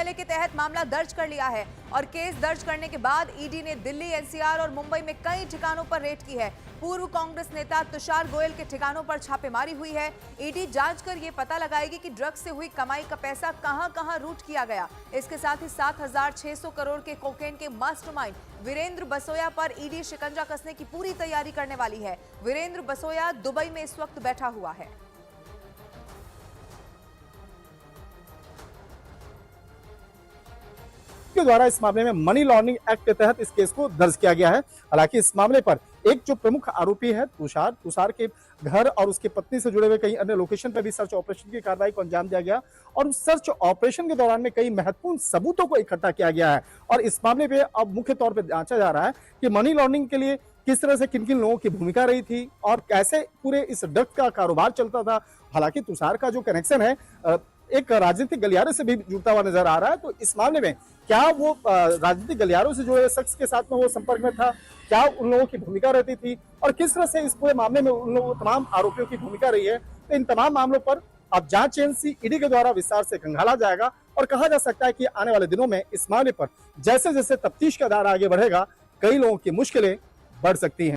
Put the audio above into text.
CrPC के तहत मामला दर्ज कर लिया है और केस दर्ज करने के बाद ईडी ने दिल्ली, एनसीआर और मुंबई में कई ठिकानों पर रेड की है। पूर्व कांग्रेस नेता तुषार गोयल के ठिकानों पर छापेमारी हुई है। ईडी जांच कर यह पता लगाएगी कि ड्रग्स से हुई कमाई का पैसा कहां-कहां रूट किया गया। इसके साथ ही 7,600 करोड़ के कोकेन के मास्टरमाइंड वीरेंद्र बसोया पर ईडी शिकंजा कसने की पूरी तैयारी करने वाली है। वीरेंद्र बसोया दुबई में इस वक्त बैठा हुआ है। के द्वारा इस मामले में मनी लॉन्ड्रिंग एक्ट के तहत इस केस को दर्ज किया गया है। हालांकि इस मामले पर एक जो प्रमुख आरोपी है तुषार के घर और उसकी पत्नी से जुड़े हुए कई अन्य लोकेशन पर भी सर्च ऑपरेशन की कार्रवाई को अंजाम दिया गया और उस सर्च ऑपरेशन के दौरान में कई महत्वपूर्ण सबूतों को इकट्ठा किया गया है। और इस मामले पे अब मुख्य तौर पर जांचा जा रहा है कि मनी लॉन्ड्रिंग के लिए किस तरह से किन किन लोगों की भूमिका रही थी और कैसे पूरे इस ड्रग्स का कारोबार चलता था। हालांकि तुषार का जो कनेक्शन है एक राजनीतिक गलियारे से भी जुड़ता हुआ नजर आ रहा है। तो इस मामले में क्या वो राजनीतिक गलियारों से जुड़े शख्स के साथ में वो संपर्क में था, क्या उन लोगों की भूमिका रहती थी और किस तरह से इस पूरे मामले में उन लोगों तमाम आरोपियों की भूमिका रही है। तो इन तमाम मामलों पर अब जांच एजेंसी ईडी के द्वारा विस्तार से खंगाला जाएगा और कहा जा सकता है कि आने वाले दिनों में इस मामले पर जैसे जैसे तफ्तीश का दायरा आगे बढ़ेगा, कई लोगों की मुश्किलें बढ़ सकती हैं।